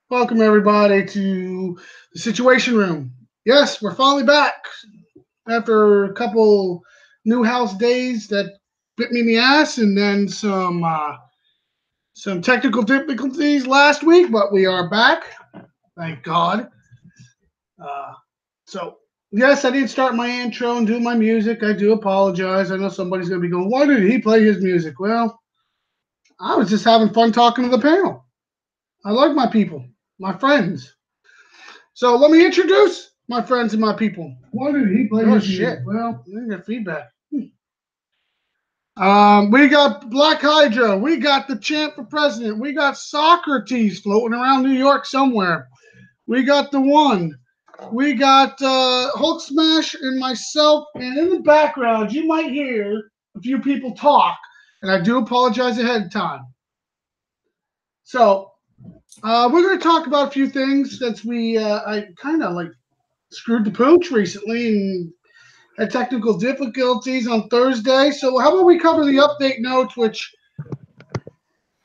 Welcome everybody to the Situation Room. Yes, we're finally back after a couple new house days that bit me in the ass, and then some technical difficulties last week, but we are back. Thank God. Uh, so yes, I didn't start my intro and do my music. I do apologize. I know somebody's going to be going, "Why did he play his music?" Well, I was just having fun talking to the panel. I like my people, my friends. So let me introduce my friends and my people. Why did he play his shit? Well, we got feedback. We got Black Hydra. We got the champ for president. We got Socrates floating around New York somewhere. We got the one. We got Hulk Smash and myself. And in the background, you might hear a few people talk. And I do apologize ahead of time. So we're going to talk about a few things since I kind of like screwed the pooch recently and had technical difficulties on Thursday. So how about we cover the update notes, which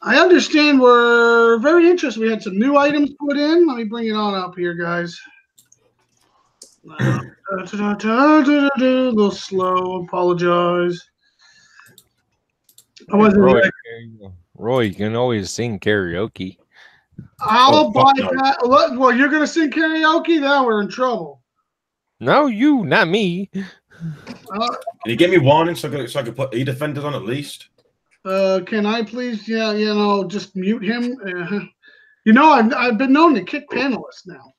I understand were very interesting. We had some new items put in. Let me bring it on up here, guys. A little slow. Apologize. I wasn't Roy, you can always sing karaoke. I'll buy that. Well, you're going to sing karaoke? Now we're in trouble. No, you, not me. Can you give me warning so I can put E-Defenders on at least? Can I please, just mute him? I've been known to kick panelists now.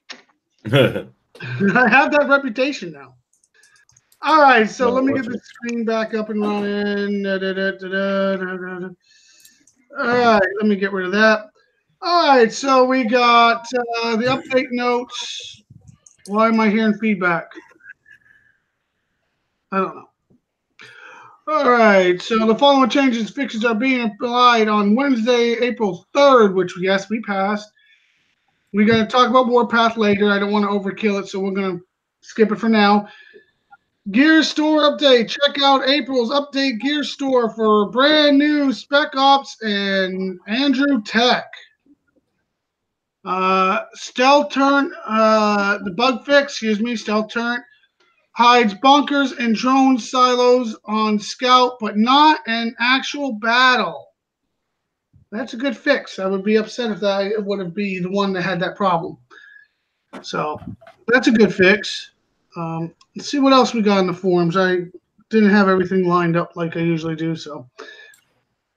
I have that reputation now. All right, so let me get the screen back up and running. All right, let me get rid of that. All right, so we got the update notes. Why am I hearing feedback? I don't know. All right, so the following changes and fixes are being applied on Wednesday, April 3rd, which, yes, we passed. We're going to talk about Warpath later. I don't want to overkill it, so we're going to skip it for now. Gear Store update. Check out April's update Gear Store for brand new Spec Ops and Andrew Tech. Stealth Turret, the bug fix, Stealth Turret hides bunkers and drone silos on Scout, but not an actual battle. That's a good fix. I would be upset if that would be the one that had that problem. So that's a good fix. Let's see what else we got in the forums. I didn't have everything lined up like I usually do, so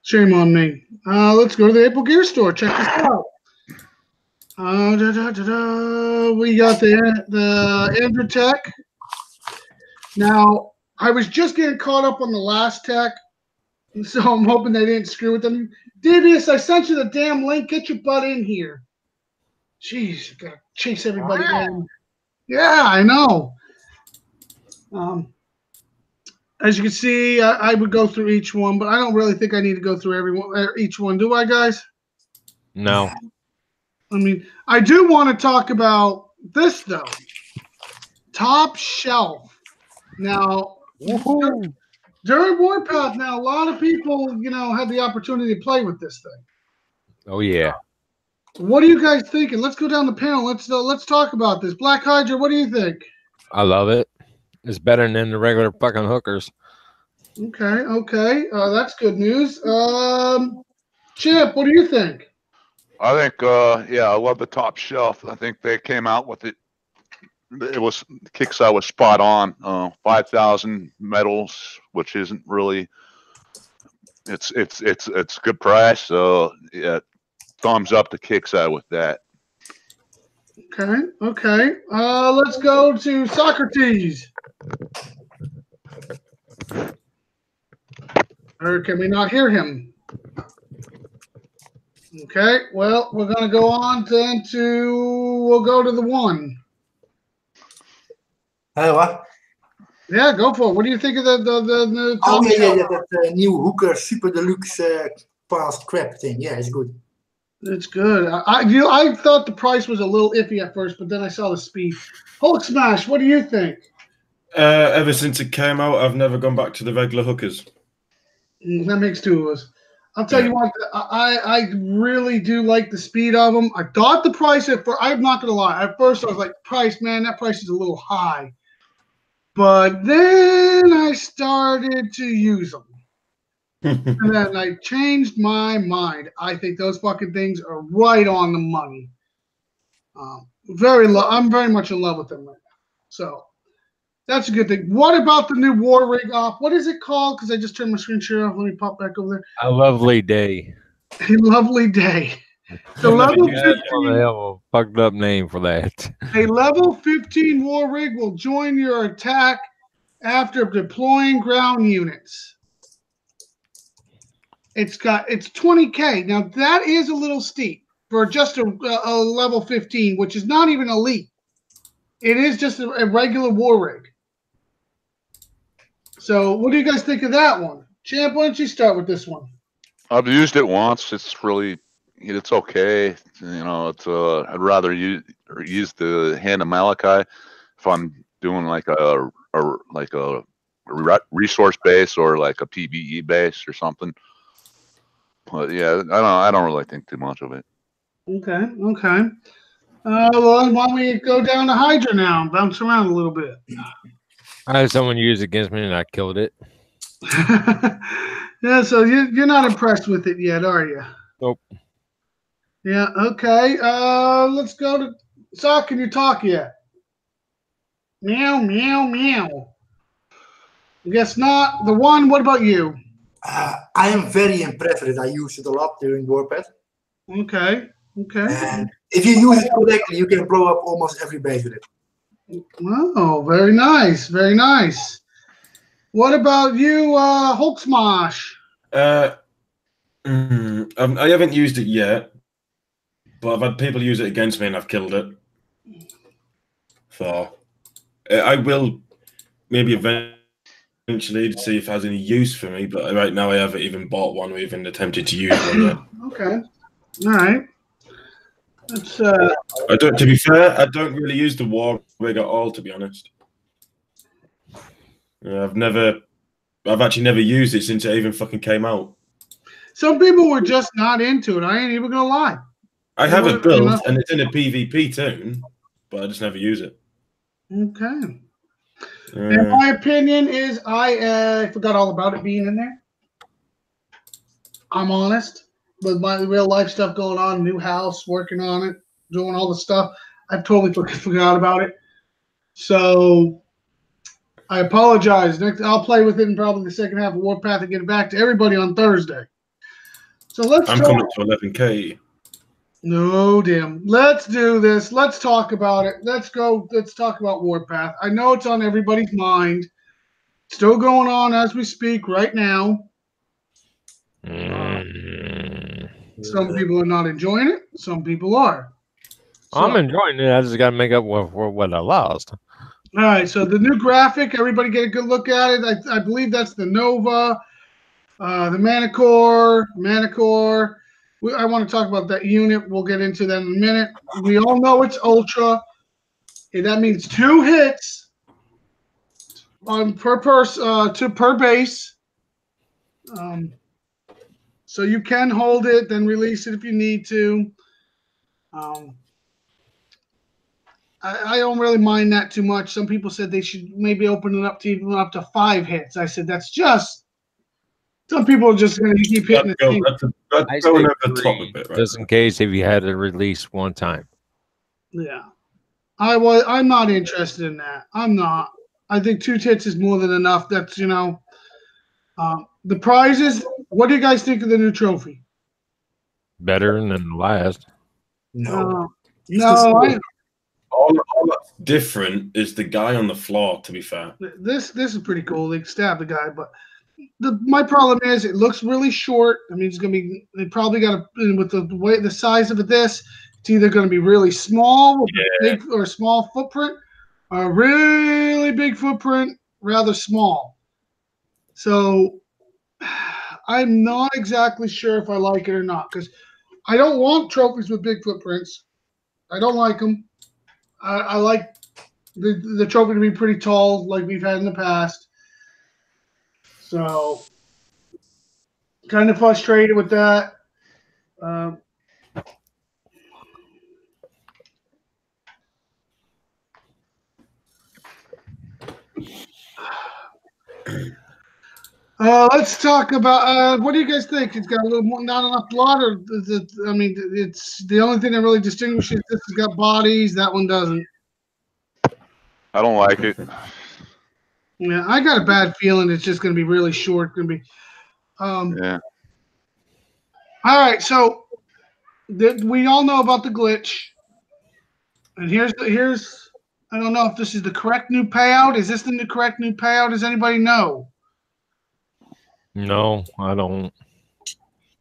shame on me. Let's go to the April Gear Store. Check this out. We got the Andrew Tech. Now, I was just getting caught up on the last tech, so I'm hoping they didn't screw with them. Devious, I sent you the damn link. Get your butt in here. Jeez, I gotta chase everybody down. Yeah, I know. As you can see, I would go through each one, but I don't really think I need to go through each one. Do I, guys? No. I mean, I do want to talk about this, though. Top Shelf. Now, during Warpath, now a lot of people, had the opportunity to play with this thing. Oh yeah. What are you guys thinking? Let's go down the panel. Let's talk about this. Black Hydra, what do you think? I love it. It's better than the regular fucking hookers. Okay. That's good news. Chip, what do you think? I think, I love the Top Shelf. I think they came out with it. It was Kickstarter was spot on. 5,000 medals, which isn't really. It's good price. So yeah, thumbs up to Kickstarter with that. Okay. Let's go to Socrates. Or can we not hear him? Okay. Well, we're gonna go on then we'll go to the one. What? Yeah, go for it. What do you think of the that new hooker super deluxe fast crap thing? Yeah, it's good. It's good. I thought the price was a little iffy at first, but then I saw the speed. Hulk Smash, what do you think? Ever since it came out, I've never gone back to the regular hookers. That makes two of us. I'll tell you what, I really do like the speed of them. I thought the price I'm not gonna lie. At first, I was like, price, man, that price is a little high. But then I started to use them, and then I changed my mind. I think those fucking things are right on the money. I'm very much in love with them right now. So that's a good thing. What about the new War Rig off? What is it called? Because I just turned my screen share off. Let me pop back over there. A lovely day. A lovely day. The level 15, A fucked up name for that. a level 15 War Rig will join your attack after deploying ground units. It's 20K. Now that is a little steep for just a level 15, which is not even elite. It is just a regular War Rig. So what do you guys think of that one? Champ, why don't you start with this one? I've used it once. It's okay. You know, I'd rather use the Hand of Malachi if I'm doing like a resource base or like a PvE base or something. But yeah, I don't really think too much of it. Okay. Well, why don't we go down to Hydra now and bounce around a little bit? I had someone use it against me and I killed it. Yeah, so you're not impressed with it yet, are you? Nope. Yeah, okay. Let's go to Sock. Can you talk yet? Meow, meow, meow. I guess not. The one, what about you? I am very impressed with it. I use it a lot during Warpath. Okay. And if you use it correctly, you can blow up almost every base with it. Oh, very nice. Very nice. What about you, Hulk Smash? I haven't used it yet, but I've had people use it against me and I've killed it. So I will maybe eventually to see if it has any use for me, but right now I haven't even bought one or even attempted to use one yet. Okay. All right. That's to be fair, I don't really use the War Rig at all, to be honest. I've actually never used it since it even fucking came out. Some people were just not into it. I ain't even gonna lie. I have it built and it's in a PvP tune, but I just never use it. Okay. And my opinion is I forgot all about it being in there. I'm honest. With my real life stuff going on, new house, working on it, doing all the stuff, I've totally forgot about it. So I apologize. I'll play with it in probably the second half of Warpath and get it back to everybody on Thursday. So I'm coming to 11K. No, damn. Let's do this. Let's talk about it. Let's go. Let's talk about Warpath. I know it's on everybody's mind. Still going on as we speak right now. Some people are not enjoying it. Some people are. So, I'm enjoying it. I just got to make up for what I lost. All right. So the new graphic, everybody get a good look at it. I believe that's the Nova, the Manticore. I want to talk about that unit. We'll get into that in a minute. We all know it's Ultra. Okay, that means 2 hits per base. So you can hold it, then release it if you need to. I don't really mind that too much. Some people said they should maybe open it up to even up to 5 hits. I said that's just. Some people are just going to keep hitting it. That's going over the top a bit, right? Just in case if you had to release one time. Yeah, I'm not interested in that. I'm not. I think 2 hits is more than enough. That's the prizes. What do you guys think of the new trophy? Better than the last. No. All that's different is the guy on the floor, to be fair. This is pretty cool. They stab the guy, but my problem is it looks really short. I mean, they probably got to, with the size of this, it's either going to be really small with a big or small footprint, or a really big footprint, rather small. So I'm not exactly sure if I like it or not, because I don't want trophies with big footprints. I don't like them. I like the trophy to be pretty tall, like we've had in the past. So Kind of frustrated with that. Let's talk about what do you guys think? It's got a little more, not enough blood, or is it, I mean, it's the only thing that really distinguishes this has got bodies. That one doesn't. I don't like it. Yeah, I got a bad feeling it's just going to be really short. Going to be. Yeah. All right, so we all know about the glitch, and here's. I don't know if this is the correct new payout. Is this the correct new payout? Does anybody know? No, I don't.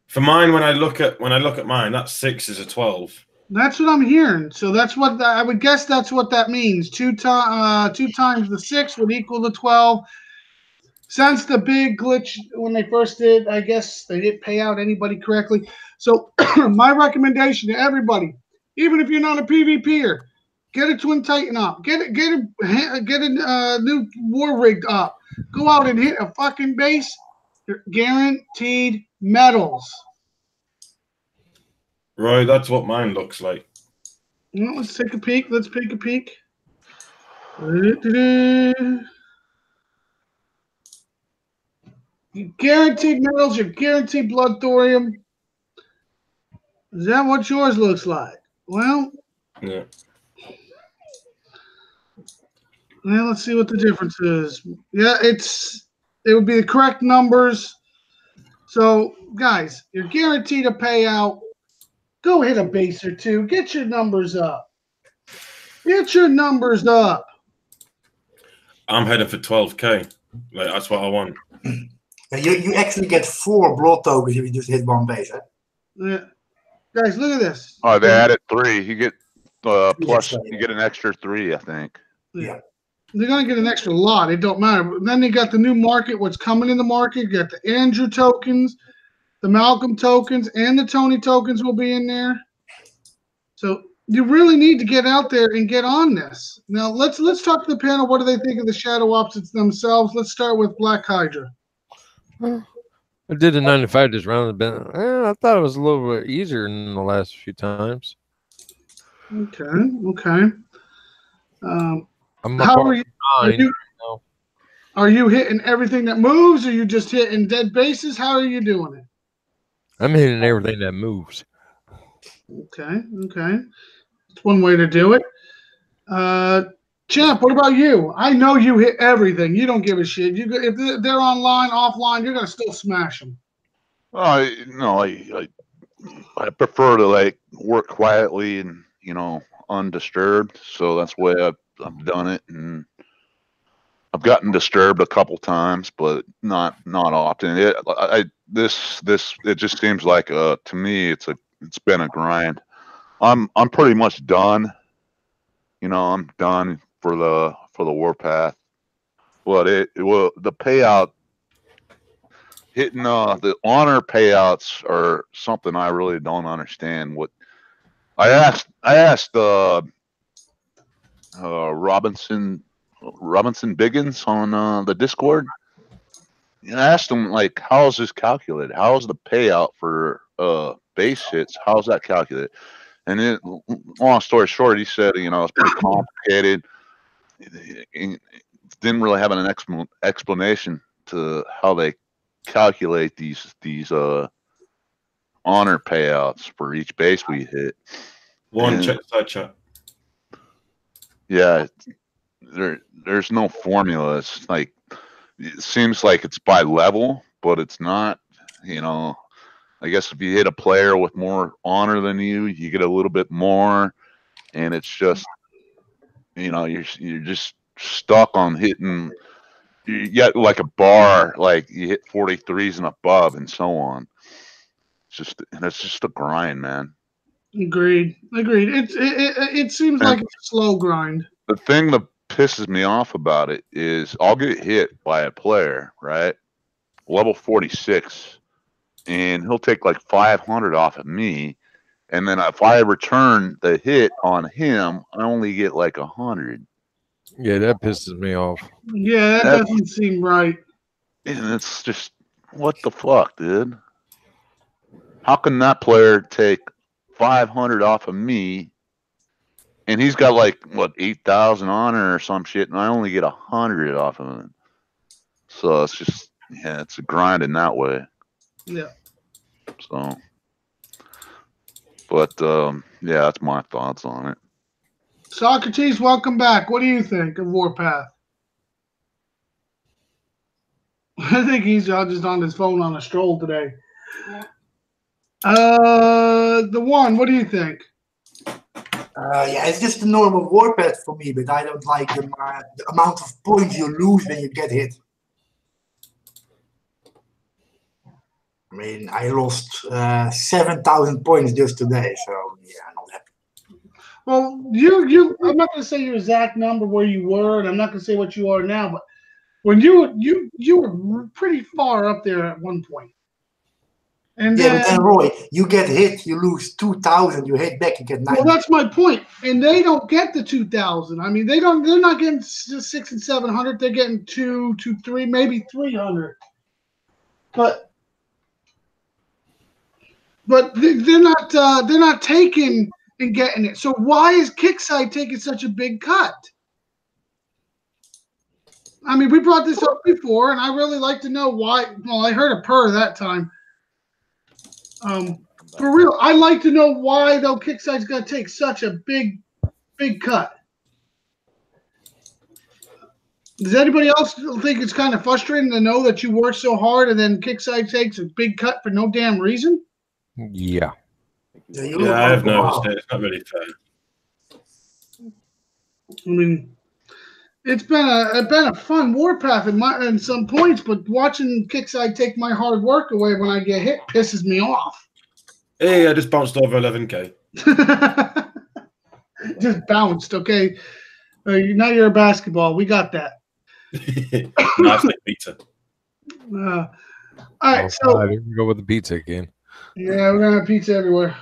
For mine, when I look at mine, that 6 is a 12. That's what I'm hearing. So that's what I would guess. That's what that means. Two times the 6 would equal the 12. Since the big glitch when they first did, I guess they didn't pay out anybody correctly. So my recommendation to everybody, even if you're not a PvPer, get a Twin Titan up. Get a new War Rig up. Go out and hit a fucking base. You're guaranteed medals. Right, that's what mine looks like. Well, let's take a peek. Let's take a peek. You guaranteed medals. You're guaranteed blood thorium. Is that what yours looks like? Well, Yeah. Well, let's see what the difference is. Yeah, it would be the correct numbers. So, guys, you're guaranteed a payout. Go hit a base or two. Get your numbers up. Get your numbers up. I'm heading for 12k. Like that's what I want. You actually get 4 blood tokens if you just hit one base, huh? Yeah. Guys, look at this. Oh, they added 3. You get plus. Yes, You get an extra 3, I think. Yeah. They're going to get an extra lot. It don't matter. But then they got the new market, what's coming in the market. You got the Andrew tokens, the Malcolm tokens, and the Tony tokens will be in there. So you really need to get out there and get on this. Now, let's talk to the panel. What do they think of the Shadow Opposites themselves? Let's start with Black Hydra. I did the 95 this round. I thought it was a little bit easier than the last few times. Okay. I'm How up are you? Are nine you, right now. are you hitting everything that moves? Or are you just hitting dead bases? How are you doing it? I'm hitting everything that moves. Okay. That's one way to do it. Champ, what about you? I know you hit everything. You don't give a shit. If they're online, offline, you're gonna still smash them. No, I prefer to like work quietly and undisturbed. So that's the way I've done it, and I've gotten disturbed a couple times, but not often. It just seems like to me it's been a grind. I'm pretty much done. I'm done for the warpath. But the payout hitting the honor payouts are something I really don't understand. What I asked Robinson Biggins on the Discord. And I asked him like, how is this calculated? How is the payout for base hits? How is that calculated? And long story short, he said, it's pretty complicated. He didn't really have an explanation to how they calculate these honor payouts for each base we hit. Check side chat. Yeah, there's no formula. It's like it seems like it's by level, but it's not. I guess if you hit a player with more honor than you get a little bit more, and it's just you're just stuck on hitting. You get like a bar, like you hit 43s and above, and so on. It's just a grind, man. Agreed. It seems like it's a slow grind. The thing that pisses me off about it is I'll get hit by a player, right? Level 46, and he'll take like 500 off of me, and then if I return the hit on him, I only get like 100. Yeah, that pisses me off. Yeah, that doesn't seem right. And it's just, what the fuck, dude? how can that player take 500 off of me, and he's got like what 8,000 on her or some shit, and I only get 100 off of him. So it's just it's a grind in that way. Yeah. So, but yeah, that's my thoughts on it. Socrates, welcome back. What do you think of Warpath? I think he's just on his phone on a stroll today. The one, what do you think? Yeah, it's just a normal Warpath for me, but I don't like the amount of points you lose when you get hit. I mean, I lost 7,000 points just today, so yeah, I'm not happy. Well, I'm not going to say your exact number where you were, and I'm not going to say what you are now, but when you were pretty far up there at one point. And yeah, but then Roy, you get hit, you lose 2,000. You hit back, you get 9. Well, that's my point. And they don't get the 2,000. I mean, they're not getting 600 and 700. They're getting 2, 3, maybe 300. But they're not taking and getting it. So why is Kickside taking such a big cut? I mean, we brought this up before, and I really like to know why. Well, I heard a purr that time. For real, I'd like to know why, though, Kickside's going to take such a big cut. Does anybody else think it's kind of frustrating to know that you work so hard and then Kickside takes a big cut for no damn reason? Yeah. Yeah, I have noticed it. It's not really fair. I mean, it's been a fun Warpath in some points, but watching Kickside take my hard work away when I get hit pisses me off. Hey, I just bounced over 11K. Just bounced, okay? Now you're a basketball. We got that. No, it's like pizza. All right, so we can go with the pizza again. yeah, we're gonna have pizza everywhere.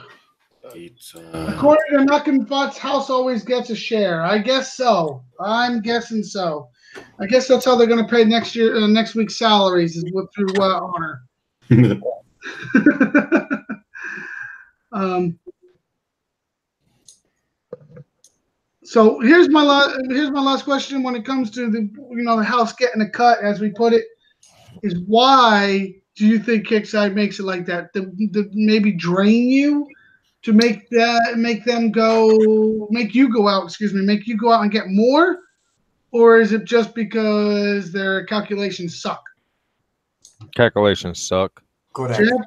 Pizza. According to Knockin' Butts, house always gets a share. I guess so. I'm guessing so. I guess that's how they're gonna pay next week's salaries is through honor. So here's my last question when it comes to the house getting a cut, as we put it, is why do you think Kickside makes it like that? To maybe drain you to make you go out and get more, or is it just because their calculations suck? Calculations suck. Correct. Champ?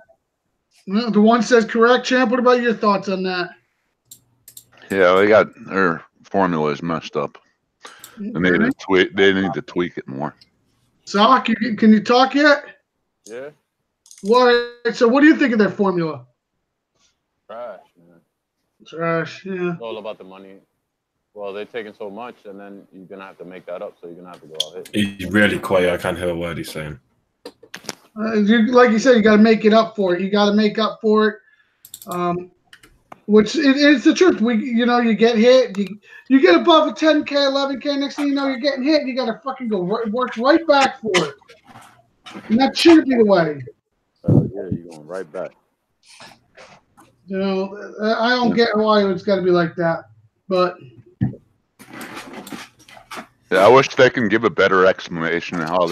Well, the one says correct. Champ, what about your thoughts on that? Yeah, they got their formula is messed up. They need to tweak. They need to tweak it more. Sock, can you talk yet? Yeah. What? So, what do you think of their formula? Trash, man. Trash. Yeah. It's all about the money. Well, they're taking so much, and then you're gonna have to make that up. So you're gonna have to go out hit. He's really quiet. I can't hear a word he's saying. Like you said, you got to make it up for it. You got to make up for it. Which it's the truth. You get hit. You get above a 10K, 11K. Next thing you know, you're getting hit. You got to fucking work right back for it. And that shouldn't be the way. Yeah, you're going right back. I don't get why it's got to be like that, but. Yeah, I wish they can give a better explanation of how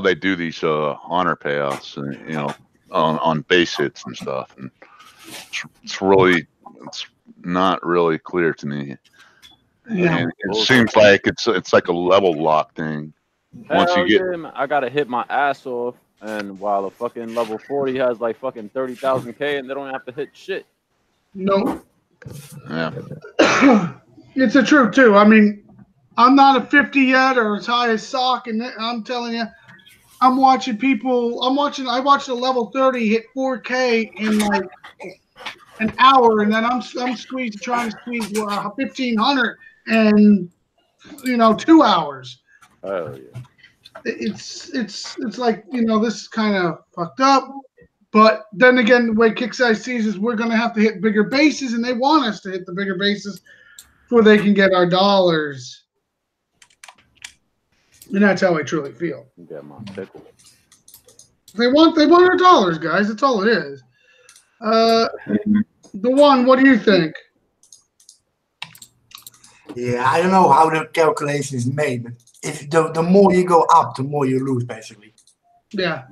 they do these honor payouts, and on base hits and stuff. And it's not really clear to me. Yeah. And it seems like it's like a level lock thing. Once you get, I gotta hit my ass off, and while the fucking level 40 has like fucking 30,000 K, and they don't have to hit shit. No. Yeah. It's the truth too. I mean, I'm not a 50 yet or as high as Sock, and I'm telling you, I watched a level 30 hit 4K in like an hour, and then I'm trying to squeeze 1,500 in 2 hours. Oh yeah. It's like this is kind of fucked up, but then again, the way Kickside sees is we're gonna have to hit bigger bases, and they want us to hit the bigger bases before they can get our dollars, and that's how I truly feel. Get my pickle. They want our dollars, guys. That's all it is. The one. What do you think? Yeah, I don't know how the calculation is made, but if the more you go up, the more you lose, basically. Yeah,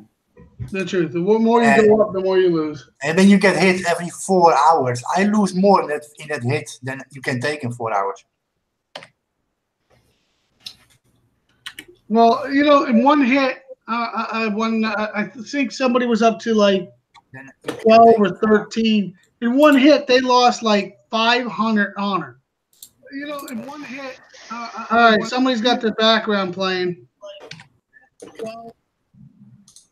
the truth. The more you go up, the more you lose. And then you get hit every 4 hours. I lose more in that hit than you can take in 4 hours. Well, in one hit, I think somebody was up to like 12 or 13. In one hit, they lost like 500 honor. In one hit. All right, somebody's got their background playing.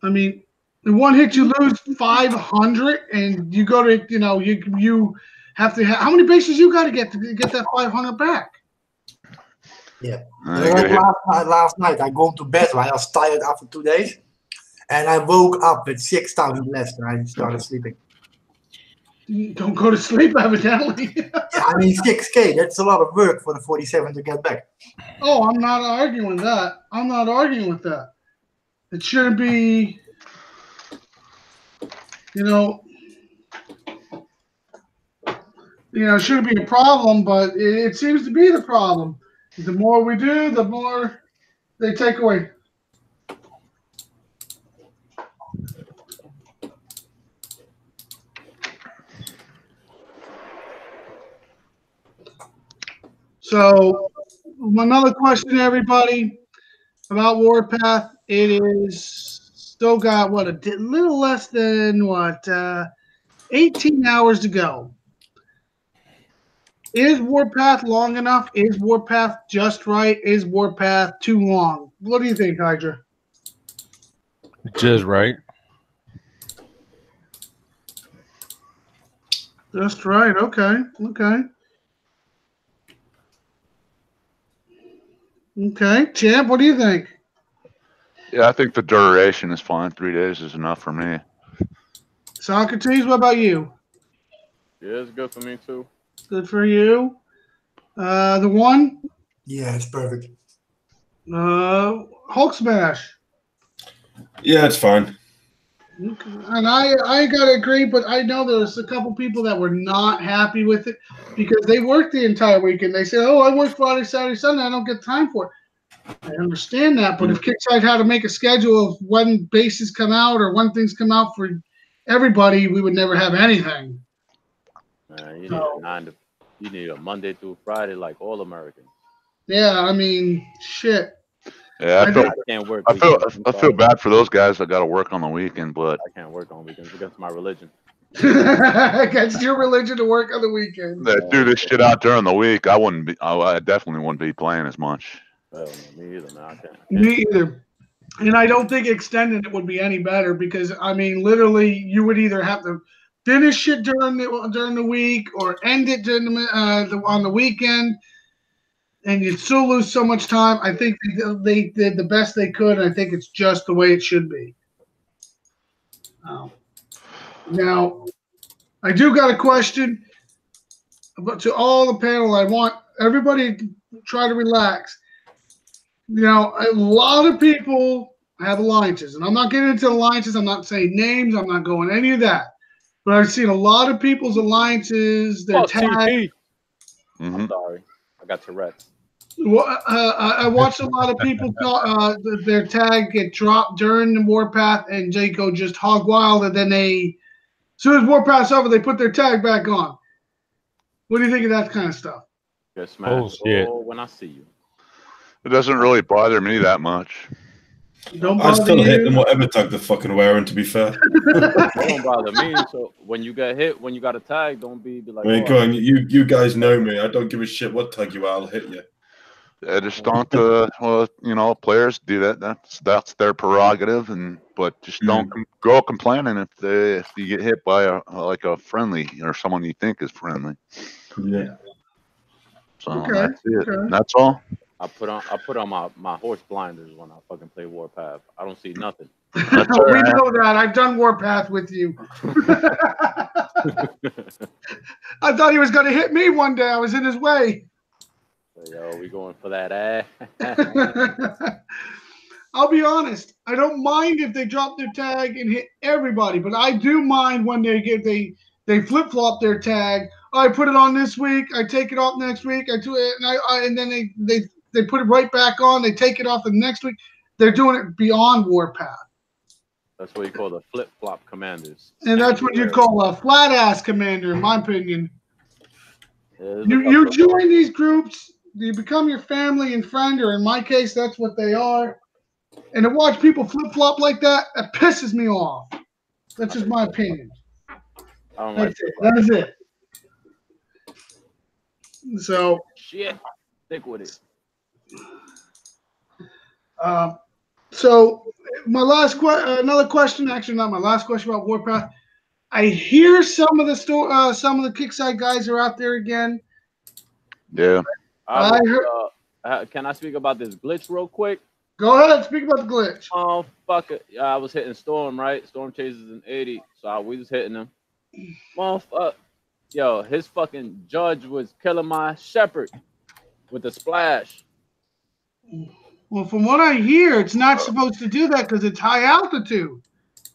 I mean, in one hit you lose 500, and you go to you have to. How many bases you got to get that 500 back? Yeah. Like Last night, I go to bed. Right? I was tired after 2 days, and I woke up with 6,000 less, and I started sleeping. Don't go to sleep, evidently. I mean, 6K. That's a lot of work for the 47 to get back. Oh, I'm not arguing that. I'm not arguing with that. It shouldn't be, it shouldn't be a problem, but it seems to be the problem. The more we do, the more they take away. So, another question, everybody, about Warpath. It is still got, a little less than, 18 hours to go. Is Warpath long enough? Is Warpath just right? Is Warpath too long? What do you think, Hydra? Just right. Just right. Okay. Okay. Champ, what do you think? Yeah, I think the duration is fine. 3 days is enough for me. Socrates, what about you? Yeah, it's good for me too. Good for you. The one? Yeah, it's perfect. Hulk Smash. Yeah, it's fine. And I gotta agree, but I know there's a couple people that were not happy with it because they worked the entire weekend. They said, "Oh, I work Friday, Saturday, Sunday. I don't get time for it." I understand that, but if Kickside had to make a schedule of when bases come out or when things come out for everybody, we would never have anything. You need a Monday through Friday like all Americans. Yeah, I mean, shit. Yeah, I can't work. I feel bad for those guys that got to work on the weekend, but I can't work on weekends against my religion. Against your religion to work on the weekend. they do this shit out during the week. I definitely wouldn't be playing as much. Well, me either, man. I can't. Me either. And I don't think extending it would be any better because, I mean, literally, you would either have to finish it during the week or end it during on the weekend, and you'd still lose so much time. I think they did the best they could, and I think it's just the way it should be. Now, I do got a question, but to all the panel, I want everybody to try to relax. A lot of people have alliances, and I'm not getting into alliances. I'm not saying names. I'm not going any of that. But I've seen a lot of people's alliances. Their tag. I'm sorry, I got Tourette's. I watched a lot of people their tag get dropped during the Warpath, and they go just hog wild, and then as soon as Warpath's over, they put their tag back on. What do you think of that kind of stuff? Get smashed when I see you. It doesn't really bother me that much. I still hit them whatever tag they're fucking wearing, to be fair. It don't bother me. So when you get hit, when you got a tag, don't be like, I mean, go on, you guys know me. I don't give a shit what tag you are, I'll hit you. I just don't. Players do that. That's their prerogative, but just don't go complaining if you get hit by a friendly or someone you think is friendly. Yeah. So that's it. Okay. That's all. I put on my horse blinders when I fucking play Warpath. I don't see nothing. We know that. I've done Warpath with you. I thought he was going to hit me one day. I was in his way. Yo, we going for that ass. I'll be honest. I don't mind if they drop their tag and hit everybody, but I do mind when they flip flop their tag. I put it on this week. I take it off next week. I do it, and then they put it right back on. They take it off the next week. They're doing it beyond Warpath. That's what you call the flip flop commanders. And that's what you call a flat ass commander, in my opinion. Yeah, You join these groups, you become your family and friend, or in my case, that's what they are. And to watch people flip flop like that, it pisses me off. That's just my opinion. I don't like That is it. So shit. Stick with it. So my last another question, actually not my last question about Warpath. I hear some of the Kickside guys are out there again. Yeah. Can I speak about this glitch real quick? Go ahead, speak about the glitch. Oh fuck it! I was hitting Storm, right? Storm chases in 80, so we was hitting him. Motherfucker, yo, his fucking judge was killing my shepherd with the splash. Well, from what I hear, it's not supposed to do that because it's high altitude.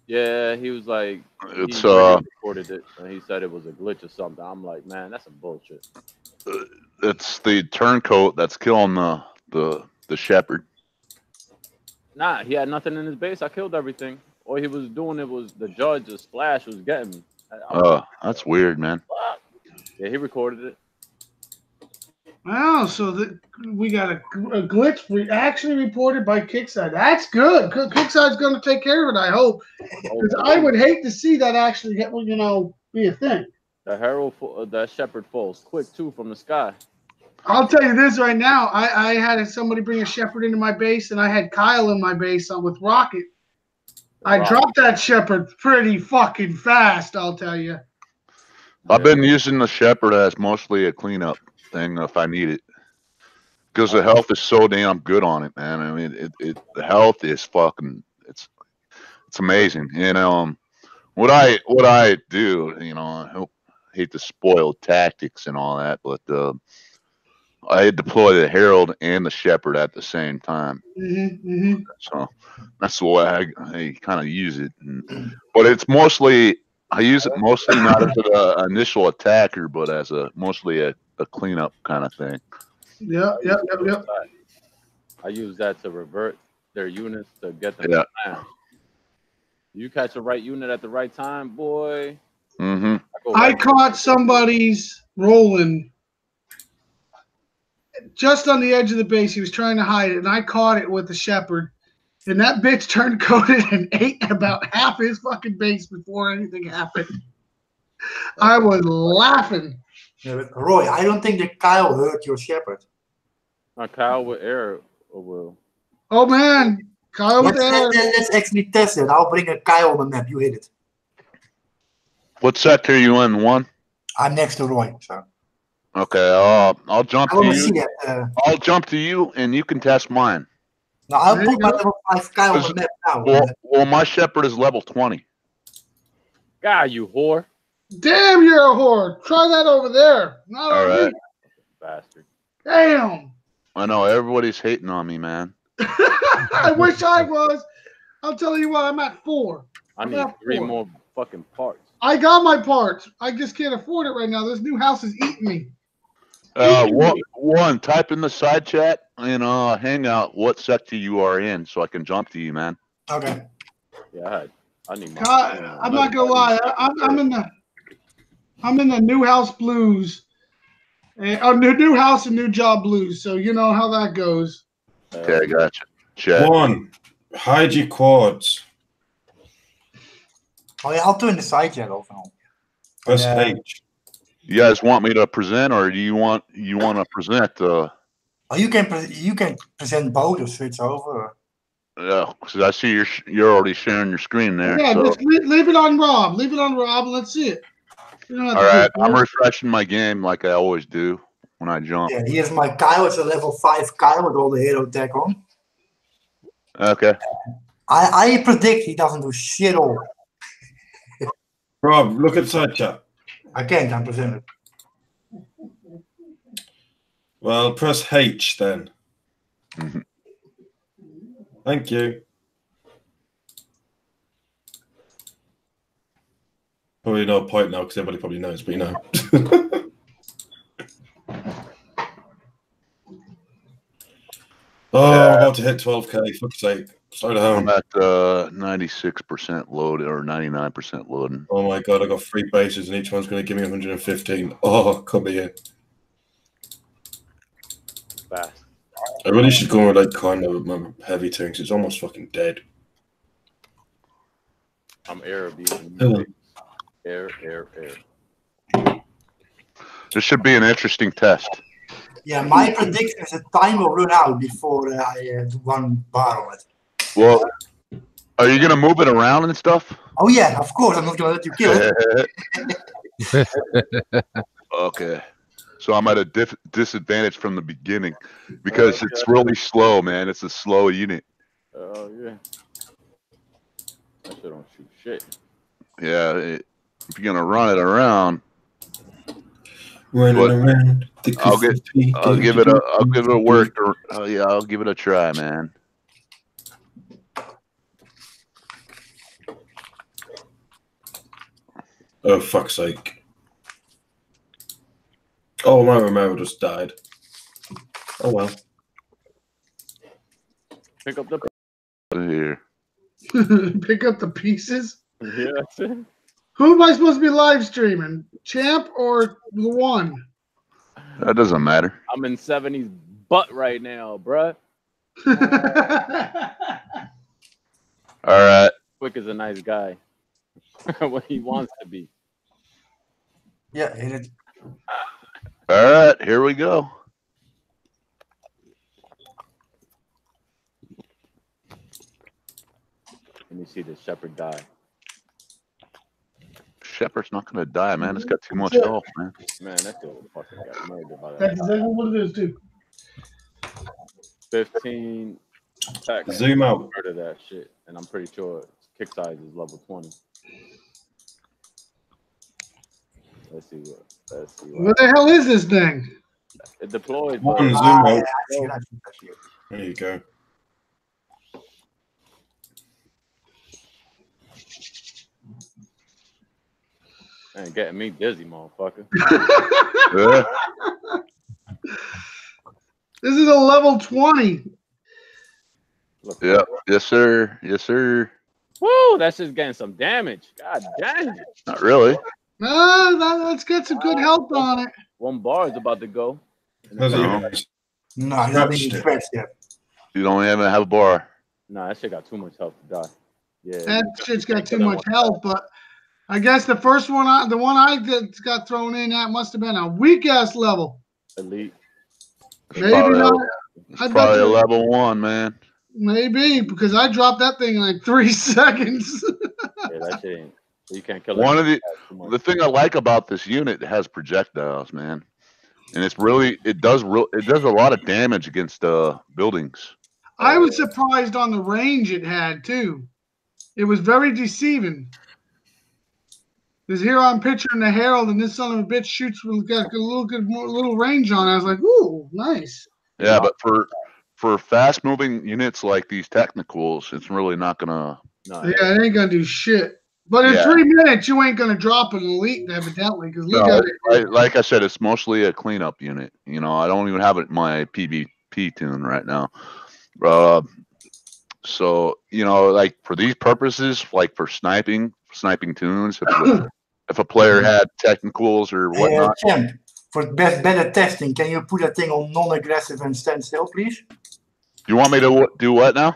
Yeah, he was like, It's he really recorded it, and he said it was a glitch or something. I'm like, man, that's some bullshit. it's the turncoat that's killing the shepherd. Nah, he had nothing in his base. I killed everything. All he was doing it was the judge, the splash was getting me. That's weird, man. Yeah, he recorded it. Wow, so we got a glitch actually reported by Kickside. That's good. Kickside's going to take care of it, I hope. Because I would hate to see that actually, be a thing. The herald, that shepherd falls quick too from the sky. I'll tell you this right now. I had somebody bring a shepherd into my base, and I had Kyle in my base with Rocket. I dropped that shepherd pretty fucking fast, I'll tell you. I've been using the shepherd as mostly a cleanup thing if I need it, because the health is so damn good on it, man. I mean, the health is fucking it's amazing. And what I do, I hate to spoil tactics and all that, but I deploy the herald and the shepherd at the same time. So that's the way I kind of use it. But it's mostly I use it mostly not as an initial attacker, but as mostly a cleanup kind of thing. Yep. I use that to revert their units to get them down. You catch the right unit at the right time, boy. I caught somebody's rolling just on the edge of the base. He was trying to hide it, and I caught it with the shepherd. And that bitch turned coded and ate about half his fucking base before anything happened. I was laughing. Yeah, but Roy, I don't think that Kyle hurt your shepherd. Kyle with air will. Oh man, Kyle with air. Let's actually test it. I'll bring a Kyle on the map. You hit it. What sector are you in? 1? I'm next to Roy. So. Okay, I'll jump to you. See that, I'll jump to you, and you can test mine. No, I'll put my level 5 Kyle on the map now. Well, my shepherd is level 20. God, you whore. Damn, you're a whore. Try that over there. Not all right. Me. Bastard. Damn. I know everybody's hating on me, man. I wish I was. I'll tell you what, I'm at 4. I need 3 more fucking parts. I got my parts. I just can't afford it right now. This new house is eating me. One, type in the side chat and hang out what sector you are in so I can jump to you, man. Okay. Yeah, I need I'm not gonna lie. I'm in the new house blues. New house and new job blues. So you know how that goes. Okay, I gotcha. Chat. 1, hide your quads. Oh yeah, I'll turn the side chat off. Press H. You guys want me to present, or do you want to present? Oh, you can present both or switch over. Yeah, because I see you're already sharing your screen there. Yeah, so. just leave it on Rob. Leave it on Rob, and let's see it. All right, I'm refreshing my game like I always do when I jump. Yeah, here's my Kyle. It's a level 5 Kyle with all the hero tech on. Okay. I predict he doesn't do shit all. Rob, look at side chat. I can't. I'm presented. Well, press H then. Thank you. Probably no point now because everybody probably knows, but you know. Oh, I'm about to hit 12k. Fuck's sake. Slow I'm down. at 96% loaded or 99% loading. Oh my god, I got 3 bases and each one's going to give me 115. Oh, come here. Fast. I really should go with like kind of my heavy tanks. It's almost fucking dead. I'm air abusing. Hello. Air. This should be an interesting test. Yeah, my prediction is the time will run out before I do one bar on it. Well, are you gonna move it around and stuff? Oh yeah, of course. I'm not gonna let you kill it. Okay. So I'm at a disadvantage from the beginning because it's really slow, man. It's a slow unit. Oh yeah. That shit don't shoot shit. Yeah, if you're gonna run it around, Running What? around. I'll give it a work. Yeah, I'll give it a try, man. Oh, fuck's sake. Oh, my Romero just died. Oh, well. Pick up the. Here, Pick up the pieces. Yeah, that's it. Who am I supposed to be live streaming? Champ or the one? that doesn't matter. I'm in 70's butt right now, bruh. All right. Quick is a nice guy. What he wants to be. Yeah, hit it. All right, here we go. Let me see the shepherd die. Shepard's not gonna die, man. It's got too much Yeah. health, man. Man, that dude fucking got murdered by That's that. exactly what it is, too. 15 attacks. Zoom out. Murder that shit, and I'm pretty sure its kick size is level 20. Let's see what. What the hell is this thing? It deployed. One But zoom Ah, yeah, out. I see it, I see it, I see it. There you go. man, getting me dizzy, motherfucker. Yeah. This is a level 20. Look, Yep. Yes, sir. Yes, sir. Woo, that's just getting some damage. God dang. Not really. Let's get some good health on it. 1 bar is about to go. How's No. it? No, he's not being Scratched it. scratched yet. You don't even have a bar. Nah, that shit got too much health to die. Yeah. That shit's got too much health, but I guess the first one, the one I did got thrown in, that must have been a weak ass level. Elite. It's Maybe probably, not. it's I bet probably a you- level 1, man. Maybe because I dropped that thing in like 3 seconds. Yeah, that shit ain't. You can't kill One it. of the thing I like about this unit, it has projectiles, man, and it's really it does a lot of damage against buildings. I was surprised on the range it had too. It was very deceiving. Because here I'm picturing the Herald, and this son of a bitch shoots with got a little range on it. I was like, ooh, nice. Yeah, but for fast moving units like these technicals, it's really not gonna. No, Yeah, it ain't gonna do shit. But in Yeah. 3 minutes, you ain't gonna drop an elite, evidently. Because look No, at it. like I said, it's mostly a cleanup unit. You know, I don't even have it in my PvP tune right now. So you know, like for these purposes, like for sniping tunes, if a player had technicals or whatnot, Champ, for better testing, can you put that thing on non-aggressive and stand still, please? you want me to do what now?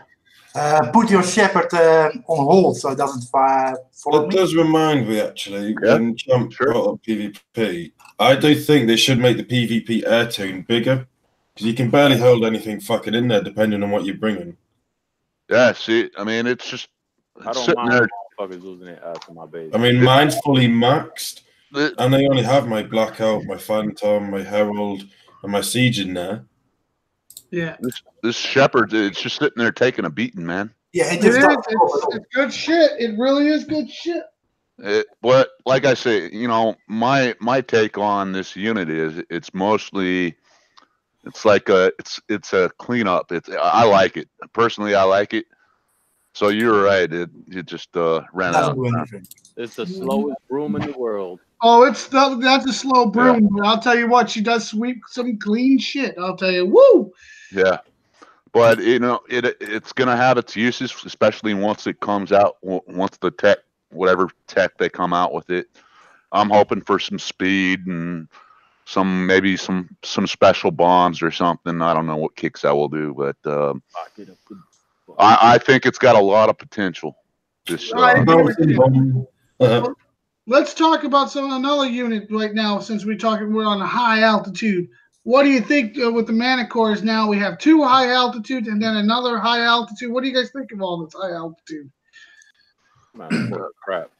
Put your Shepherd on hold so it doesn't follow That me. does remind me, actually, Yeah, when Champ sure. brought up PvP, I do think they should make the PvP air tune bigger because you can barely hold anything fucking in there depending on what you're bringing. Yeah, see, I mean, it's just I don't sitting mind there. motherfuckers losing their ass in my base. I mean, mine's fully maxed, Th- and I only have my Blackout, my Phantom, my Herald, and my Siege in there. Yeah. This Shepherd, it's just sitting there taking a beating, man. Yeah, it It just is. doesn't It's good shit. It really is good shit. But like I say, you know, my take on this unit is it's mostly It's like it's a cleanup. I like it personally. I like it. So you're right. It just ran Doesn't out. do anything. It's the slowest broom in the world. Oh, that's a slow broom, but I'll tell you what, she does sweep some clean shit. I'll tell you, woo. Yeah, but it's gonna have its uses, especially once it comes out. Once the tech, whatever tech they come out with it, I'm hoping for some speed and maybe some special bombs or something. I don't know what Kixel will do, but I think it's got a lot of potential. This Let's talk about another unit right now, since we're on a high altitude. What do you think with the Manticores now? We have 2 high altitudes and then another high altitude. What do you guys think of all this high altitude? Crap.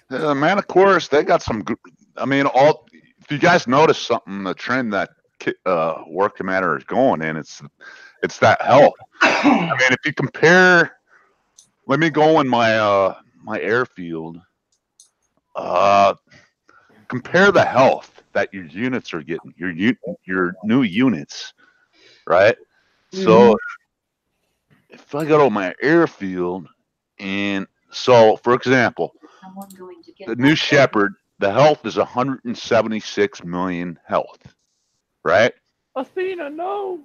Manticores, they got some good. I mean, if you guys notice something, the trend that War Commander is going in, it's that health. I mean, if you compare, let me go in my my airfield. Compare the health that your units are getting, your new units, right? So if I go to my airfield, and so for example, the new Shepherd, the health is 176 million health, right? Athena, no.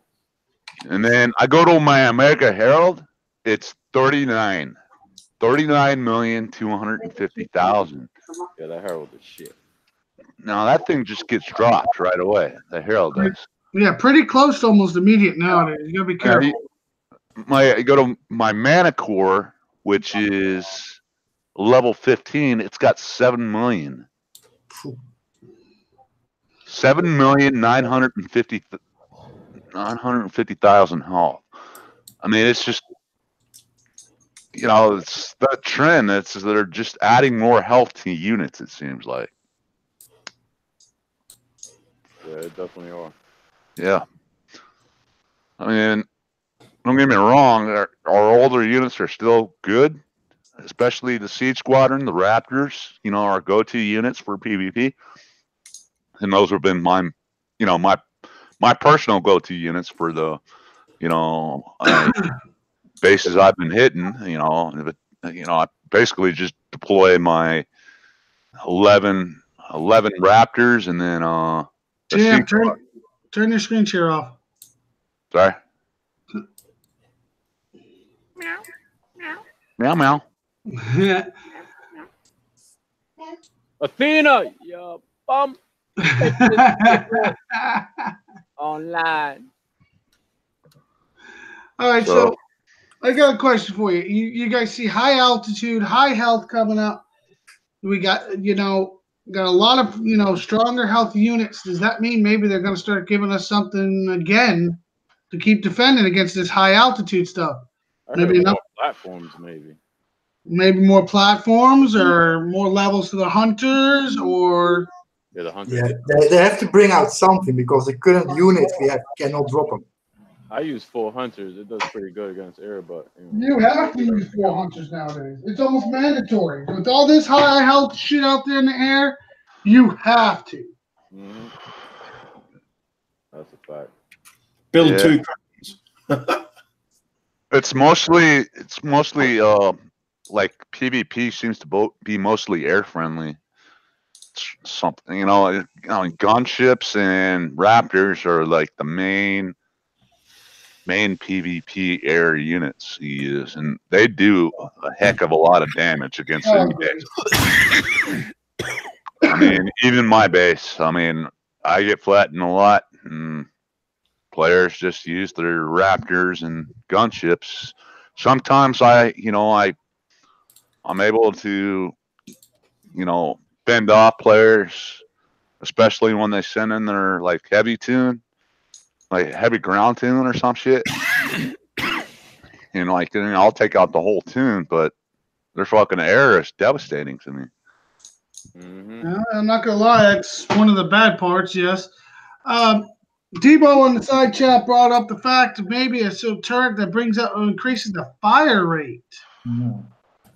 And then I go to my America Herald, it's 39,250,000. Yeah, that Herald is shit. Now that thing just gets dropped right away. The Herald does. Yeah, pretty close to almost immediate nowadays. You gotta be careful. I go to my Manticore, which is level 15. It's got 7 million. 7,950,000 health. I mean, it's just, it's that trend. They're just adding more health to units, it seems like. Yeah, it definitely are. Yeah. I mean, don't get me wrong, our older units are still good, especially the Siege Squadron, the Raptors, our go-to units for PvP. And those have been my personal go-to units for the, bases I've been hitting. I basically just deploy my 11 Raptors, and then Jim, turn your screen share off. Sorry. Meow meow. Athena, you bum. Online. All right, so I got a question for you. You guys see high altitude, high health coming up. We got, got a lot of, stronger health units. Does that mean maybe they're going to start giving us something again to keep defending against this high altitude stuff? Maybe more platforms, maybe. Maybe more platforms or more levels to the hunters, or the hunters. Yeah, they have to bring out something, because the current units we have cannot drop them. I use 4 hunters. It does pretty good against air, but you have to use 4 hunters nowadays. It's almost mandatory. With all this high health shit out there in the air, you have to. Mm-hmm. That's a fact. Build 2 crowns. It's mostly like PvP seems to be mostly air friendly. Something, gunships and Raptors are like the main PvP air units you use, and they do a heck of a lot of damage against any base. I mean, even my base. I mean, I get flattened a lot, and players just use their Raptors and gunships. Sometimes I'm able to, fend off players, especially when they send in their heavy tune, like heavy ground tune or some shit. I'll take out the whole tune, but their fucking air is devastating to me. Mm-hmm. I'm not gonna lie, that's one of the bad parts. Yes. Debo in the side chat brought up the fact of maybe a turret that increases the fire rate. No.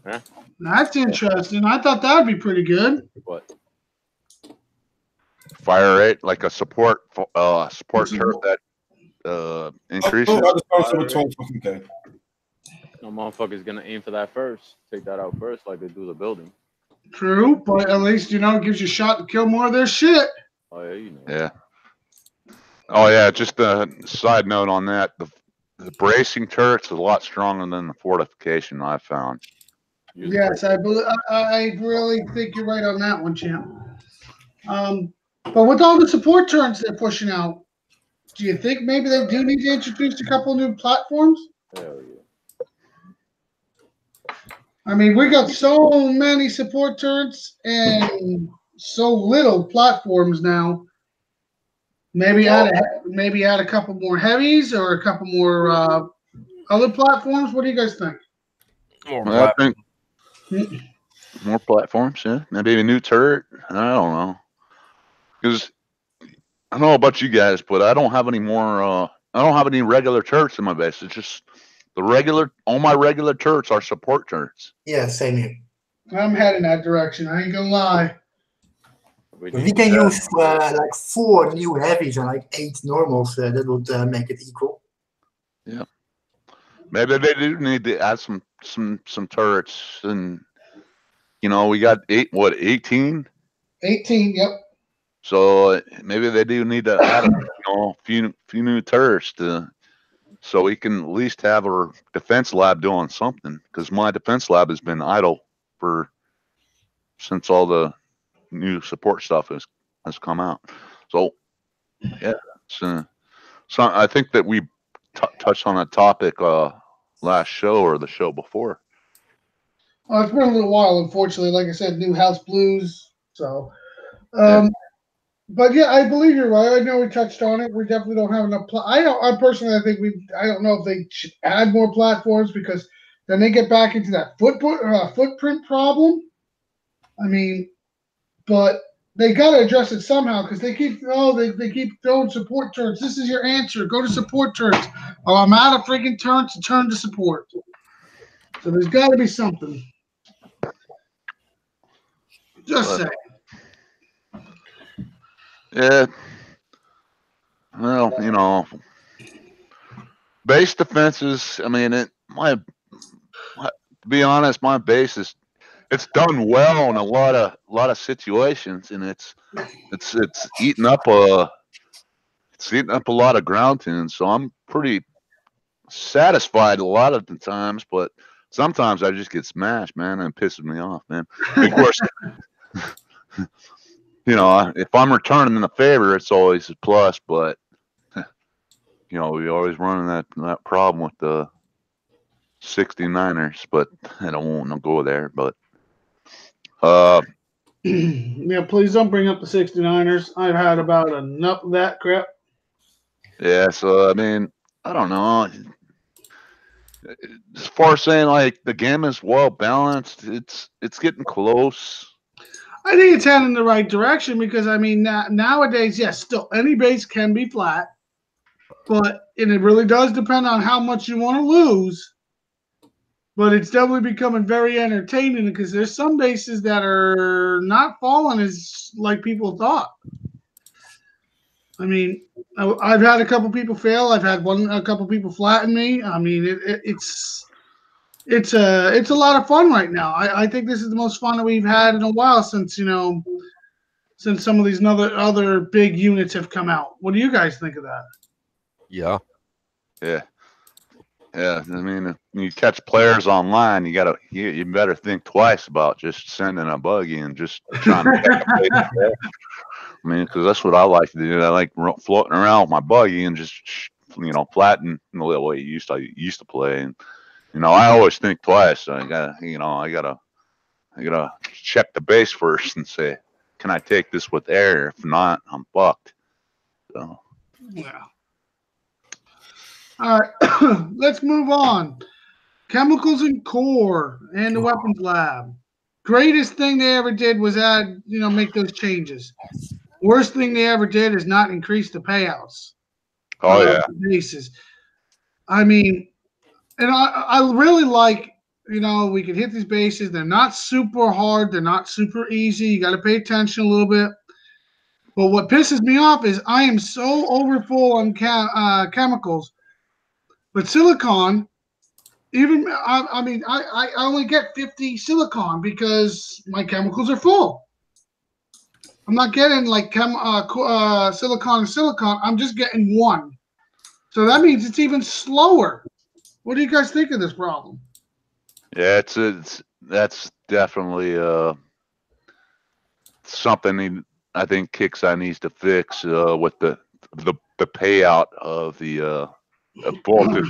Huh? That's interesting. I thought that would be pretty good. What? Fire rate, like a support turret that increase I it. just thought it was 12 fucking K. No motherfucker's gonna aim for that first. Take that out first, like they do the building. True, but at least it gives you a shot to kill more of their shit. Oh yeah, you know. Yeah. Oh yeah. Just a side note on that: the bracing turret's a lot stronger than the fortification I've found. Yes, I really think you're right on that one, champ. But with all the support turrets they're pushing out, do you think maybe they do need to introduce a couple new platforms? Hell yeah. I mean, we got so many support turrets and so little platforms now. Maybe add a couple more heavies or a couple more other platforms. What do you guys think? I think more platforms. Yeah, maybe a new turret. I don't know. Because I don't know about you guys, but I don't have any more. I don't have any regular turrets in my base. It's just all my regular turrets are support turrets. Yeah, same here. I'm heading that direction. I ain't gonna lie. We can use like 4 new heavies and like 8 normals. That would make it equal. Yeah. Maybe they do need to add some turrets, and we got 18? 18, yep. So maybe they do need to add a few new turrets so we can at least have our defense lab doing something, because my defense lab has been idle since all the new support stuff has come out. So yeah, so I think that we touched on that topic last show or the show before. Well, it's been a little while, unfortunately. Like I said, new House Blues. So, but yeah, I believe you're right. I know we touched on it. We definitely don't have enough. I personally, I don't know if they should add more platforms, because then they get back into that footprint problem. I mean, but they got to address it somehow, because they keep throwing support turrets. This is your answer. Go to support turrets. Oh, I'm out of freaking turrets to turn to support. So there's got to be something. Just say. Yeah. Well, base defenses. I mean, to be honest, my base it's done well in a lot of situations, and it's eaten up a lot of ground tunes. So I'm pretty satisfied a lot of the times, but sometimes I just get smashed, man, and it pisses me off, man. Of course, if I'm returning the favor, it's always a plus, but we always run that problem with the 69ers, but I don't want to go there. But yeah, please don't bring up the 69ers. I've had about enough of that crap. Yeah, so I mean, I don't know. As far as saying like the game is well balanced, it's getting close. I think it's heading in the right direction, because I mean nowadays, yes, still any base can be flat, but it really does depend on how much you want to lose. But it's definitely becoming very entertaining, because there's some bases that are not falling as like people thought. I mean, I've had a couple people fail. I've had a couple people flatten me. I mean, it's a lot of fun right now. I think this is the most fun that we've had in a while since some of these other big units have come out. What do you guys think of that? Yeah. I mean, if you catch players online, you better think twice about just sending a buggy and just trying to catch a play. I mean, because that's what I like to do. I like floating around with my buggy and just flatten the way you used to play. And I always think twice. I gotta check the base first and say, can I take this with air? If not, I'm fucked. So yeah. All right, let's move on. Chemicals and Core and the Weapons Lab. Greatest thing they ever did was make those changes. Worst thing they ever did is not increase the payouts. Oh yeah. Bases. I mean, and I really like, we can hit these bases. They're not super hard. They're not super easy. You got to pay attention a little bit. But what pisses me off is I am so overfull on chemicals. But silicon, even I only get 50 silicon because my chemicals are full. I'm not getting like silicon. I'm just getting 1. So that means it's even slower. What do you guys think of this problem? Yeah, that's definitely something I think Kixeye needs to fix with the payout of the both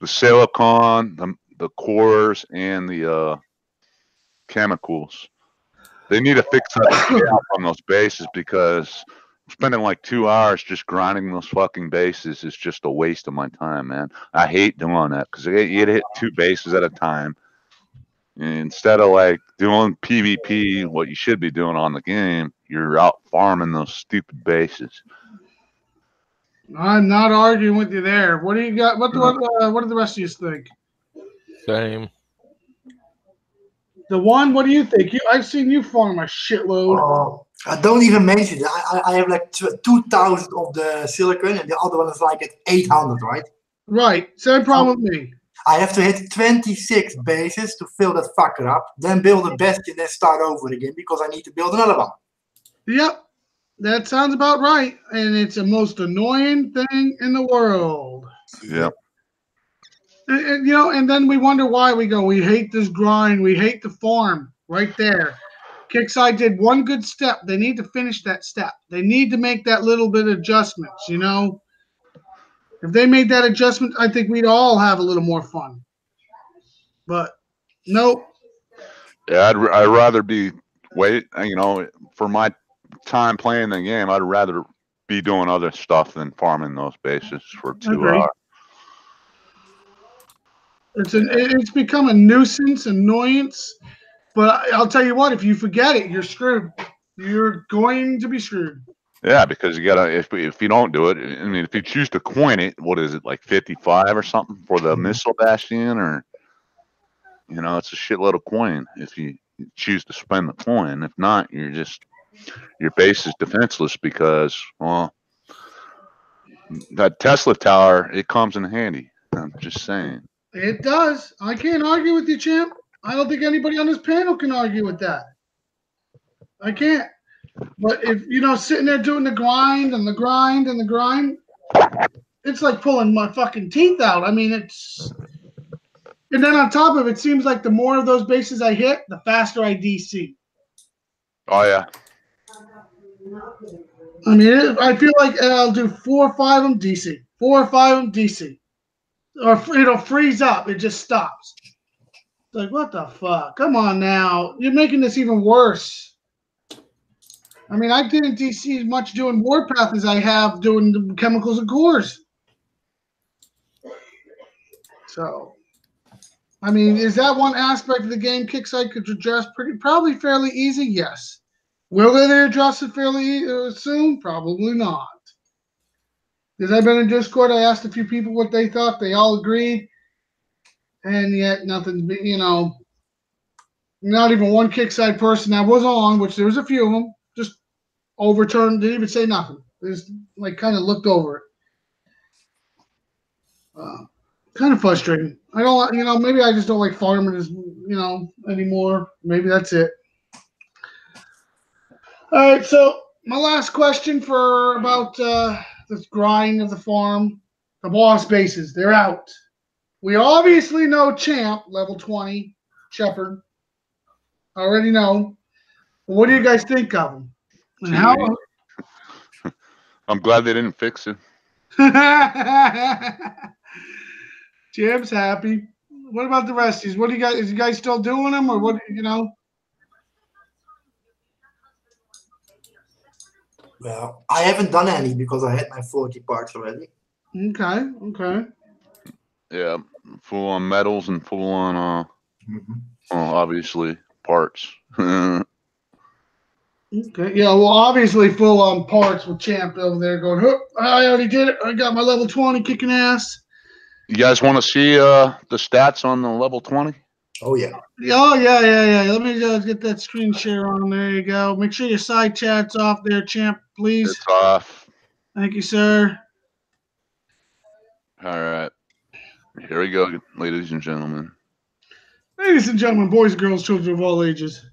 the silicon, the cores, and the chemicals. They need to fix that payout on those bases because spending like 2 hours just grinding those fucking bases is just a waste of my time, man. I hate doing that because you hit 2 bases at a time. Instead of like doing PvP, what you should be doing on the game, you're out farming those stupid bases. I'm not arguing with you there. What do you got? What do the rest of you think? Same. The one, what do you think? I've seen you farm a shitload. Oh, I don't even mention it. I have like 2,000 of the silicon, and the other one is like at 800, right? Right. Same problem with me. I have to hit 26 bases to fill that fucker up, then build a bastion, then start over again because I need to build another one. Yep. That sounds about right. And it's the most annoying thing in the world. Yeah. And, and then we wonder why we hate this grind. We hate the farm right there. Kixeye did one good step. They need to finish that step. They need to make that little bit of adjustments, If they made that adjustment, I think we'd all have a little more fun. But nope. Yeah, I'd rather be for my time playing the game, I'd rather be doing other stuff than farming those bases for 2 hours. It's become a nuisance, annoyance. But I'll tell you what, if you forget it, you're screwed. You're going to be screwed. Yeah, because you gotta if you don't do it, I mean, if you choose to coin it, what is it, like 55 or something for the missile bastion, or it's a shitload of coin if you choose to spend the coin. If not, your base is defenseless because that Tesla tower, it comes in handy. I'm just saying. It does. I can't argue with you, champ. I don't think anybody on this panel can argue with that. I can't. But if, sitting there doing the grind and the grind and the grind, it's like pulling my fucking teeth out. I mean, and then on top of it, seems like the more of those bases I hit, the faster I DC. Oh, yeah. I mean, I feel like I'll do 4 or 5 of them DC. 4 or 5 of them DC. Or it'll freeze up. It just stops. It's like, what the fuck? Come on now. You're making this even worse. I mean, I didn't DC as much doing Warpath as I have doing the chemicals and cores. So, I mean, is that one aspect of the game Kixeye could address probably fairly easy? Yes. Will they address it fairly soon? Probably not. Because I've been in Discord, I asked a few people what they thought. They all agreed. And yet nothing, not even one Kixeye person that was on, which there was a few of them, just overturned, didn't even say nothing. They just kind of looked over it. Kind of frustrating. I don't, maybe I just don't like farming as, anymore. Maybe that's it. All right, so my last question for about this grind of the farm, the boss bases, they're out. We obviously know Champ, level 20, Shepherd. I already know. But what do you guys think of him? And how? I'm glad they didn't fix it. Jim's happy. What about the rest of you? What do you guys? Is you guys still doing them, or what? Well, I haven't done any because I had my 40 parts already. Okay. Yeah, full on medals and full on, obviously parts. Okay. Yeah. Well, obviously full on parts with Champ over there going. I already did it. I got my level 20 kicking ass. You guys want to see the stats on the level 20? Oh yeah. Oh, yeah. Let me just get that screen share on. There you go. Make sure your side chat's off there, champ, please. It's off. Thank you, sir. All right. Here we go, ladies and gentlemen. Ladies and gentlemen, boys and girls, children of all ages.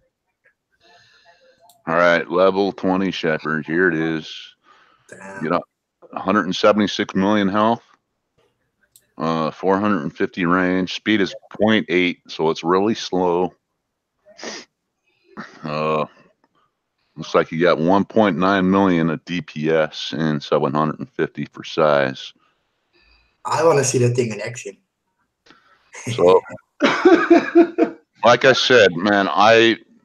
All right, level 20 Shepherd. Here it is. Damn. You know, 176 million health, 450 range. Speed is 0.8, so it's really slow. Looks like you got 1.9 million of DPS and 750 for size. I want to see that thing in action. So, like I said, man,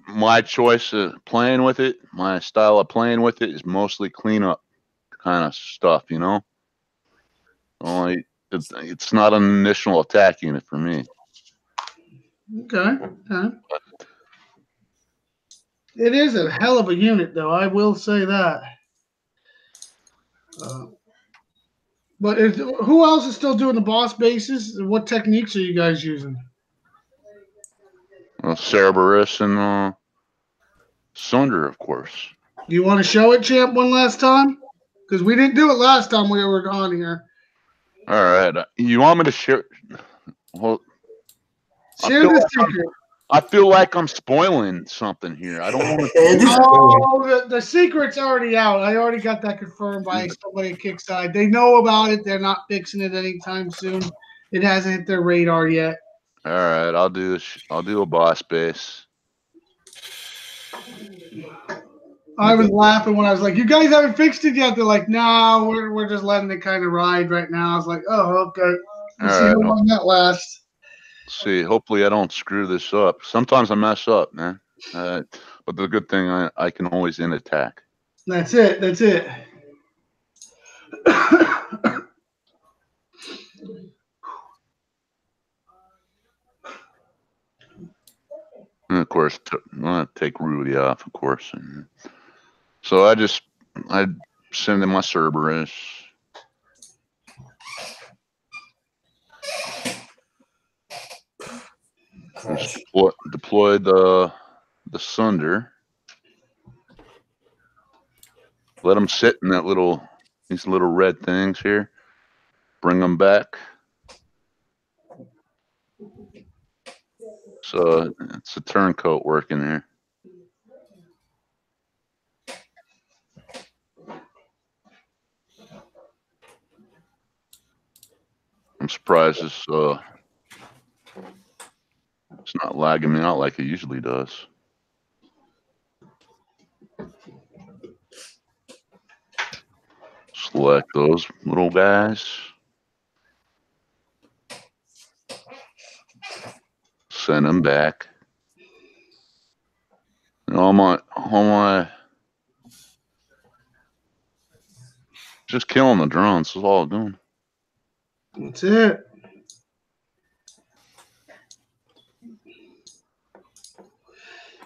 my choice of playing with it, my style of playing with it is mostly cleanup kind of stuff, you know. Only it's not an initial attack unit for me. Okay. It is a hell of a unit, though. I will say that. But who else is still doing the boss bases? What techniques are you guys using? Cerberus and Sunder, of course. Do you want to show it, champ, one last time? Because we didn't do it last time we were on here. All right. You want me to share? Well, Share the secret. I feel like I'm spoiling something here. I don't want to. Oh, the secret's already out. I already got that confirmed by somebody at Kickside. They know about it. They're not fixing it anytime soon. It hasn't hit their radar yet. All right, I'll do a boss base. I was laughing when I was like, "You guys haven't fixed it yet." They're like, "No, we're just letting it kind of ride right now." I was like, "Oh, okay." We'll see how long that lasts. See, hopefully I don't screw this up. Sometimes I mess up, man. But the good thing, I can always end attack. That's it. And of course, take Rudy off, of course. And so I send in my Cerberus. Deploy the Sunder. Let them sit in these little red things here. Bring them back. So it's a turncoat working here. I'm surprised it's not lagging me out like it usually does. Select those little guys. Send them back. And all my just killing the drones is all I'm doing. That's it.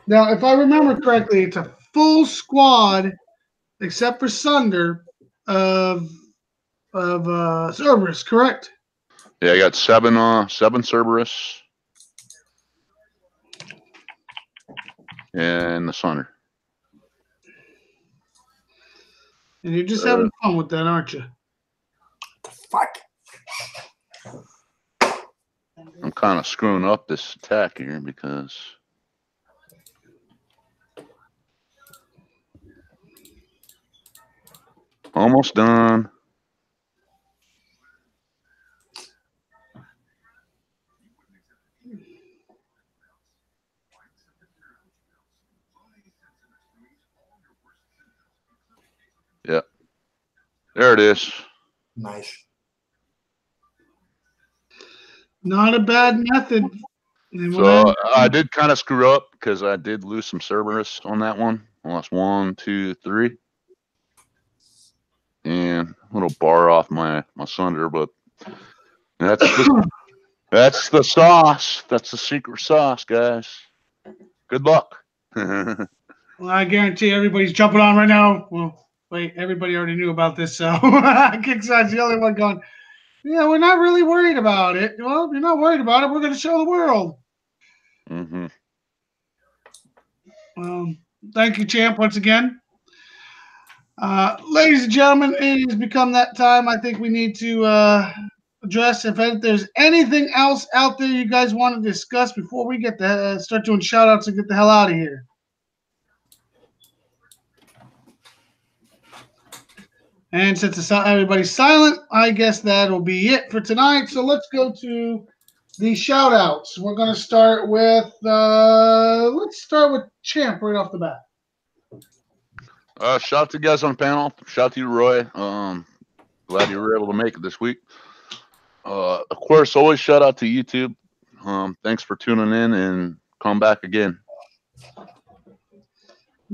Now, if I remember correctly, it's a full squad, except for Sunder, of Cerberus, correct? Yeah, I got seven Cerberus and the Sunder. And you're just having fun with that, aren't you? The fuck? I'm kind of screwing up this attack here because almost done. Yep. There it is. Nice. Not a bad method. So I did kind of screw up because I did lose some Cerberus on that one. I lost 1, 2, 3. And a little bar off my Sunder, but that's the sauce. That's the secret sauce, guys. Good luck. Well, I guarantee everybody's jumping on right now. Well, wait, everybody already knew about this, so Kickside's the only one going, yeah, we're not really worried about it. Well, if you're not worried about it, we're going to show the world. Mm-hmm. Thank you, champ, once again. Ladies and gentlemen, it has become that time. I think we need to address if there's anything else out there you guys want to discuss before we get to start doing shout outs and get the hell out of here. And since everybody's silent, I guess that'll be it for tonight. So let's go to the shout outs. We're going to start with, Champ right off the bat. Shout out to you guys on the panel. Shout out to you, Roy. Glad you were able to make it this week. Of course, always shout out to YouTube. Thanks for tuning in and come back again.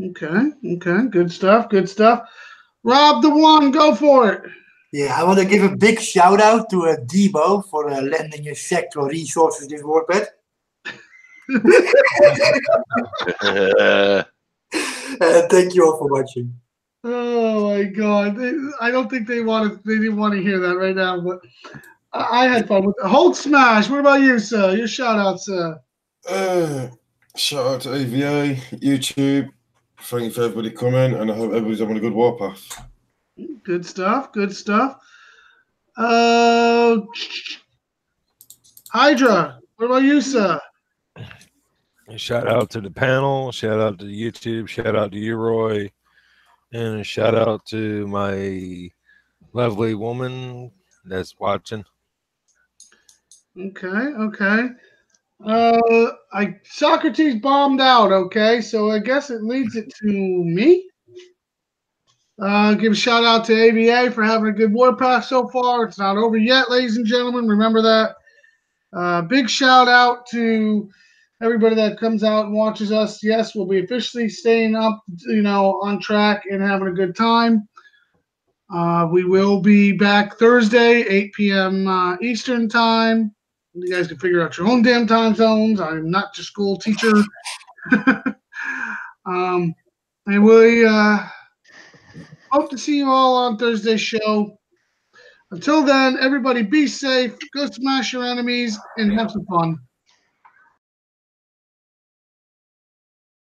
Okay. Good stuff. Rob the One, go for it. Yeah, I want to give a big shout out to Debo for lending his sector resources this WordPad. Thank you all for watching. Oh my God! I don't think they didn't want to hear that right now. But I had fun with it. Hold Smash. What about you, sir? Your shout out, sir. Shout out to AVA, YouTube. Thank you for everybody coming, and I hope everybody's having a good warpath. Good stuff. Hydra. What about you, sir? Shout out to the panel. Shout out to YouTube. Shout out to you, Roy. And a shout out to my lovely woman that's watching. Okay. Socrates bombed out. Okay, so I guess it leads it to me. Give a shout out to AVA for having a good warpath so far. It's not over yet, ladies and gentlemen. Remember that. Big shout out to everybody that comes out and watches us. Yes, we'll be officially staying up, on track and having a good time. We will be back Thursday, 8 p.m. Eastern time. You guys can figure out your own damn time zones. I'm not your school teacher. And we hope to see you all on Thursday's show. Until then, everybody be safe, go smash your enemies, and have some fun.